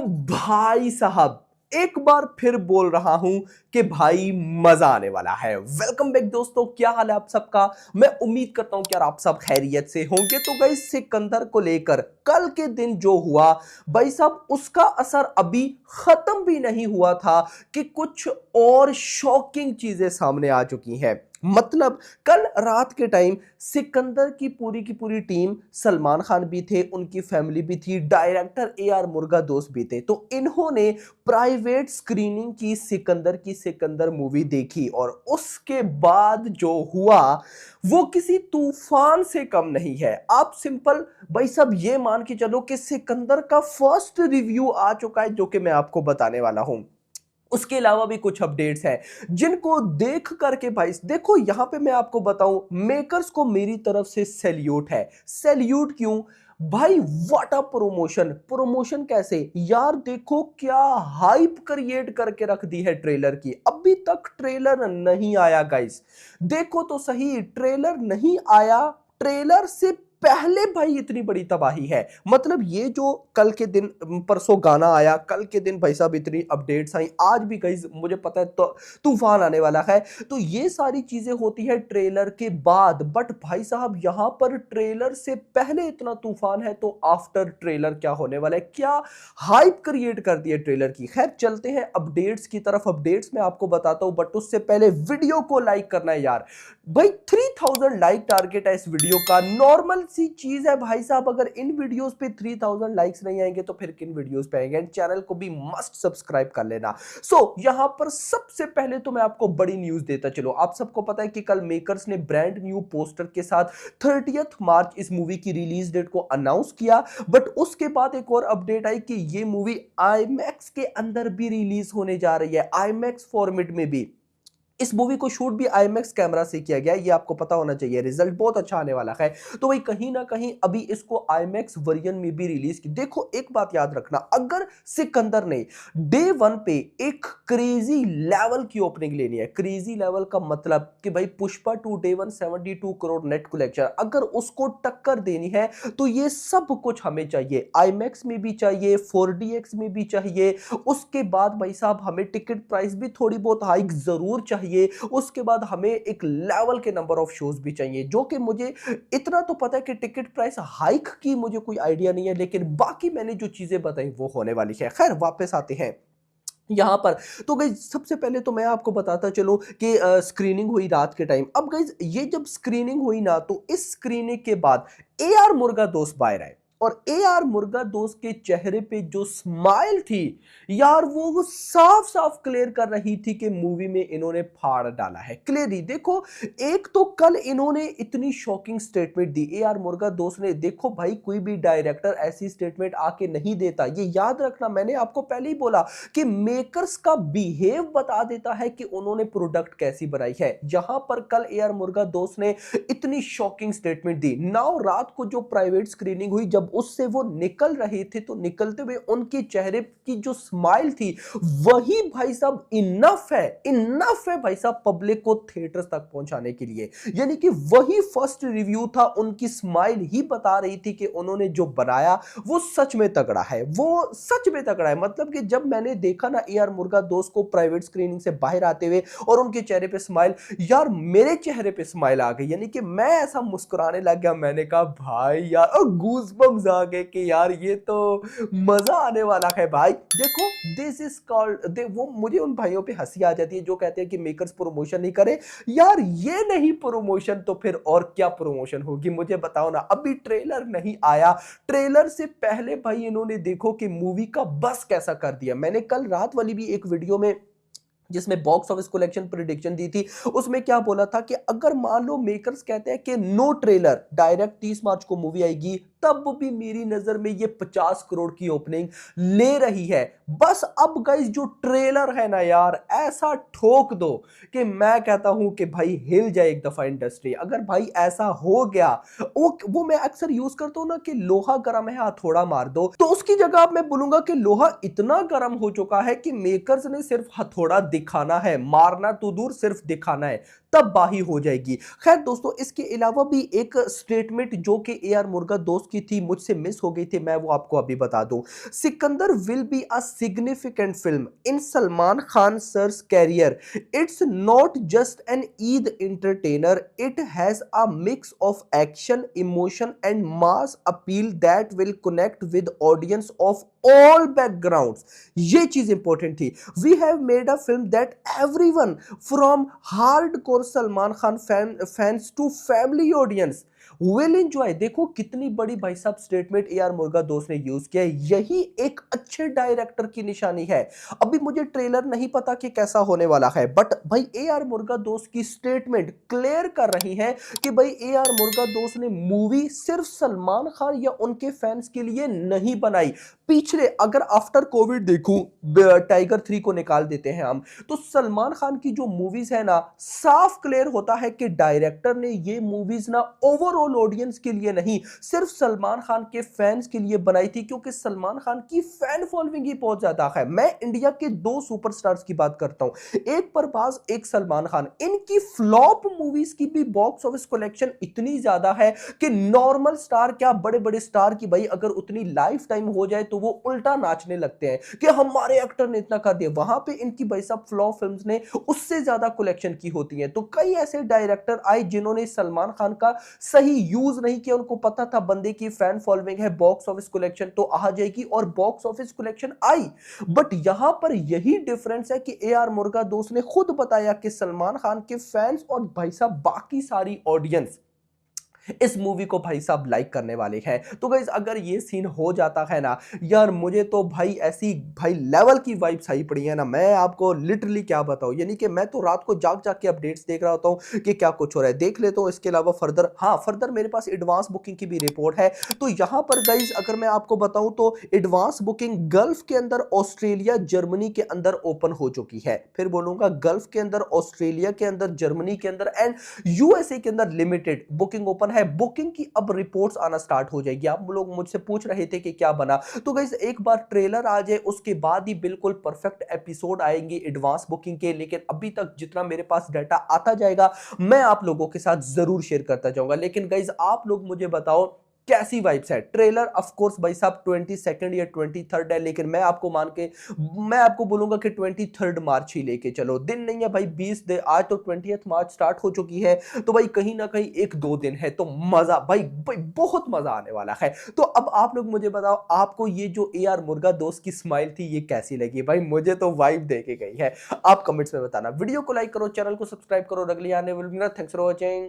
भाई साहब एक बार फिर बोल रहा हूं कि भाई मजा आने वाला है। वेलकम बैक दोस्तों, क्या हाल है आप सबका। मैं उम्मीद करता हूं कि यार आप सब खैरियत से होंगे। तो गाइस सिकंदर को लेकर कल के दिन जो हुआ भाई साहब, उसका असर अभी खत्म भी नहीं हुआ था कि कुछ और शॉकिंग चीजें सामने आ चुकी हैं। मतलब कल रात के टाइम सिकंदर की पूरी टीम, सलमान खान भी थे, उनकी फैमिली भी थी, डायरेक्टर AR मुर्गादोस भी थे, तो इन्होंने प्राइवेट स्क्रीनिंग की सिकंदर मूवी देखी और उसके बाद जो हुआ वो किसी तूफान से कम नहीं है। आप सिंपल भाई साहब ये मान के चलो कि सिकंदर का फर्स्ट रिव्यू आ चुका है जो कि मैं आपको बताने वाला हूं। उसके अलावा भी कुछ अपडेट्स हैं जिनको देख करके भाई देखो, यहां पे मैं आपको बताऊं, मेकर्स को मेरी तरफ से सैल्यूट है। सैल्यूट क्यों भाई, व्हाट अ प्रमोशन। प्रमोशन कैसे यार, देखो क्या हाइप क्रिएट करके रख दी है ट्रेलर की। अभी तक ट्रेलर नहीं आया गाइस, देखो तो सही, ट्रेलर नहीं आया। ट्रेलर से पहले भाई इतनी बड़ी तबाही है। मतलब ये जो कल के दिन, परसों गाना आया, कल के दिन भाई साहब इतनी अपडेट्स आई, आज भी गाइस मुझे पता है तो तूफान आने वाला है। तो ये सारी चीजें होती है ट्रेलर के बाद, बट भाई साहब यहां पर ट्रेलर से पहले इतना तूफान है, तो आफ्टर ट्रेलर क्या होने वाला है, क्या हाइप क्रिएट कर दी है ट्रेलर की। खैर चलते हैं अपडेट्स की तरफ। अपडेट्स मैं आपको बताता हूं, बट उससे पहले वीडियो को लाइक करना है यार। भाई 3000 लाइक टारगेट है इस वीडियो का। नॉर्मल सी चीज है भाई साहब, अगर इन वीडियोस पे 3000 लाइक्स नहीं आएंगे तो फिर किन वीडियोस पे आएंगे। एंड चैनल को भी मस्ट सब्सक्राइब कर लेना। यहां पर सबसे पहले तो मैं आपको बड़ी न्यूज देता चलो। आप सबको पता है कि कल मेकर्स ने ब्रांड न्यू पोस्टर के साथ 30 मार्च इस मूवी की रिलीज डेट को अनाउंस किया। बट उसके बाद एक और अपडेट आई कि ये मूवी IMAX के अंदर भी रिलीज होने जा रही है, IMAX फॉर्मेट में भी। इस मूवी को शूट भी IMAX कैमरा से किया गया, ये आपको पता होना चाहिए। रिजल्ट बहुत अच्छा आने वाला है। तो भाई कहीं ना कहीं अभी इसको IMAX वर्जन में भी रिलीज की। देखो एक बात याद रखना, अगर सिकंदर ने डे वन पे एक क्रेजी लेवल की ओपनिंग लेनी है, क्रेजी लेवल का मतलब कि भाई Pushpa 2 day one 72 crore net collection, अगर उसको टक्कर देनी है तो ये सब कुछ हमें चाहिए। IMAX में भी चाहिए, 4DX में भी चाहिए। उसके बाद भाई साहब हमें टिकट प्राइस भी थोड़ी बहुत हाइक जरूर चाहिए। उसके बाद हमें एक लेवल के नंबर ऑफ शोज भी चाहिए, जो कि मुझे इतना तो पता है कि टिकट प्राइस हाइक की मुझे कोई आइडिया नहीं है, लेकिन बाकी मैंने जो चीजें बताई वो होने वाली है। खैर वापस आते हैं यहां पर। तो गाइज सबसे पहले तो मैं आपको बताता चलूं कि स्क्रीनिंग हुई रात के टाइम। अब गाइज ये जब स्क्रीनिंग हुई ना, तो इस स्क्रीनिंग के बाद AR मुर्गादोस बाहर आए और AR मुर्गादोस के चेहरे पे जो स्माइल थी यार, वो साफ साफ क्लियर कर रही थी कि मूवी में इन्होंने फाड़ डाला है। क्लियरली देखो, एक तो कल इन्होंने इतनी शॉकिंग स्टेटमेंट दी AR मुर्गादोस ने। देखो भाई कोई भी डायरेक्टर ऐसी स्टेटमेंट आके नहीं देता, ये याद रखना। मैंने आपको पहले ही बोला कि मेकर्स का बिहेव बता देता है कि उन्होंने प्रोडक्ट कैसी बनाई है। यहां पर कल AR मुर्गादोस ने इतनी शॉकिंग स्टेटमेंट दी। नाउ रात को जो प्राइवेट स्क्रीनिंग हुई, जब उससे वो निकल रहे थे, तो निकलते हुए उनके चेहरे की जो स्माइल थी, वही भाई साहब इनफ है भाई साहब पब्लिक को थिएटर्स तक पहुंचाने के लिए। यानी कि वही फर्स्ट रिव्यू था, उनकी स्माइल ही बता रही थी कि उन्होंने जो बनाया वो सच में तगड़ा है, वो सच में तगड़ा है। मतलब कि जब मैंने देखा ना AR मुर्गादोस को प्राइवेट स्क्रीनिंग से बाहर आते हुए और उनके चेहरे पे स्माइल, यार मेरे चेहरे पे स्माइल आ गई। यानी कि मैं ऐसा मुस्कुराने लग गया। मैंने कहा भाई यार, और गूज़बम्स आ गए कि यार ये तो मजा आने वाला है भाई। देखो दिस इज कॉल्ड, वो मुझे उन भाइयों पे हंसी आ जाती है जो कहते हैं कि मेकर्स प्रमोशन नहीं करे। यार ये नहीं प्रमोशन तो फिर और क्या प्रमोशन होगी, मुझे बताओ ना। अभी ट्रेलर नहीं आया, ट्रेलर से पहले भाई इन्होंने देखो कि मूवी का बस कैसा कर दिया। मैंने कल रात वाली भी एक वीडियो में, जिसमें बॉक्स ऑफिस कलेक्शन प्रेडिक्शन दी थी, उसमें क्या बोला था कि अगर मान लो मेकर्स कहते हैं कि नो ट्रेलर, डायरेक्ट 30 मार्च को मूवी आएगी, तब भी मेरी नजर में ये 50 करोड़ की ओपनिंग ले रही है। बस अब गाइस जो ट्रेलर है ना यार, ऐसा ठोक दो कि मैं कहता हूं कि भाई हिल जाए एक दफा इंडस्ट्री। अगर भाई ऐसा हो गया, वो मैं अक्सर यूज करता हूं ना कि लोहा गर्म है हथौड़ा मार दो, तो उसकी जगह अब मैं बोलूंगा कि लोहा इतना गर्म हो चुका है कि मेकर्स ने सिर्फ हथौड़ा दिखाना है, मारना तो दूर सिर्फ दिखाना है, तब बाही हो जाएगी। खैर दोस्तों, इसके अलावा भी एक स्टेटमेंट जो कि ए आर मुर्गा दोस्त की थी, मुझसे मिस हो गई थी, मैं वो आपको अभी बता दूं। Sikandar will be a significant film in Salman Khan sir's career. It's not just an Eid entertainer, it has a mix of action, emotion, and mass appeal that will connect with audience of all backgrounds. ये चीज important थी। We have made a film that everyone from hardcore Salman Khan fans to family audience will enjoy. देखो कितनी बड़ी भाई साहब statement A R मुर्गा दोस्त ने यूज किया है। यही एक अच्छे डायरेक्टर की निशानी है। अभी मुझे ट्रेलर नहीं पता कि कैसा होने वाला है, बट भाई ए आर मुर्गा दोस्त की स्टेटमेंट क्लियर कर रही है कि भाई ए आर मुर्गा दोस्त ने मूवी सिर्फ सलमान खान या उनके फैंस के लिए नहीं बनाई। पिछले अगर आफ्टर कोविड देखूं, टाइगर 3 को निकाल देते हैं हम, तो सलमान खान की जो मूवीज है ना, साफ क्लियर होता है कि डायरेक्टर ने ये मूवीज ना ओवरऑल ऑडियंस के लिए नहीं, सिर्फ सलमान खान के फैंस के लिए बनाई थी, क्योंकि सलमान खान की फैन फॉलोइंग ही बहुत ज्यादा है। मैं इंडिया के दो सुपरस्टार्स की बात करता हूं, एक प्रभास, एक सलमान खान। इनकी फ्लॉप मूवीज की भी बॉक्स ऑफिस कलेक्शन इतनी ज्यादा है कि नॉर्मल स्टार क्या, बड़े बड़े स्टार की भाई अगर उतनी लाइफ टाइम हो जाए तो वो उल्टा नाचने लगते हैं कि हमारे एक्टर ने इतना कर दिया। वहां पे इनकी भाई साहब फ्लॉप फिल्म्स ने उससे ज्यादा कलेक्शन की होती है। तो कई ऐसे डायरेक्टर आए जिन्होंने सलमान खान का सही यूज नहीं किया। उनको पता था बंदे की फैन फॉलोइंग है, बॉक्स ऑफिस कलेक्शन तो आ जाएगी, और box office collection I. But यहां पर यही डिफरेंस है कि ए आर मुर्गा दोस्त ने खुद बताया कि सलमान खान के फैंस और भाई साहब बाकी सारी ऑडियंस इस मूवी को भाई साहब लाइक करने वाले हैं। तो गाइस अगर ये सीन हो जाता है ना यार, मुझे तो भाई ऐसी भाई लेवल की वाइब्स आई पड़ी है ना, मैं आपको लिटरली क्या बताऊं। यानी कि मैं तो रात को जाग जाग के अपडेट्स देख रहा होता हूं कि क्या कुछ हो रहा है, देख लेता हूं। इसके अलावा फर्दर मेरे पास एडवांस बुकिंग की भी रिपोर्ट है। तो यहां पर गाइस अगर मैं आपको बताऊं तो एडवांस बुकिंग गल्फ के अंदर, ऑस्ट्रेलिया, जर्मनी के अंदर ओपन हो चुकी है। फिर बोलूंगा, गल्फ के अंदर, ऑस्ट्रेलिया के अंदर, जर्मनी के अंदर एंड यूएसए के अंदर लिमिटेड बुकिंग ओपन है। बुकिंग की अब रिपोर्ट्स आना स्टार्ट हो जाएगी। आप लोग मुझसे पूछ रहे थे कि क्या बना, तो गाइस एक बार ट्रेलर आ जाए उसके बाद ही बिल्कुल परफेक्ट एपिसोड आएंगे एडवांस बुकिंग के। लेकिन अभी तक जितना मेरे पास डाटा आता जाएगा मैं आप लोगों के साथ जरूर शेयर करता जाऊंगा। लेकिन गाइस आप लोग मुझे बताओ कैसी वाइब्स है। ट्रेलर ऑफ कोर्स भाई साहब 22 या 23 है, लेकिन मैं आपको बोलूंगा कि 23 मार्च ही लेके चलो। दिन नहीं है भाई, 20 दिन। आज तो 20 मार्च स्टार्ट हो चुकी है, तो भाई कहीं ना कहीं 1-2 दिन है, तो मजा भाई बहुत मजा आने वाला है। तो अब आप लोग मुझे बताओ, आपको ये जो ए आर मुर्गा दोस्त की स्माइल थी ये कैसी लगी। भाई मुझे तो वाइब देके गई है। आप कमेंट्स में बताना। वीडियो को लाइक करो, चैनल को सब्सक्राइब करो। अगली आने वाली। Thanks for watching.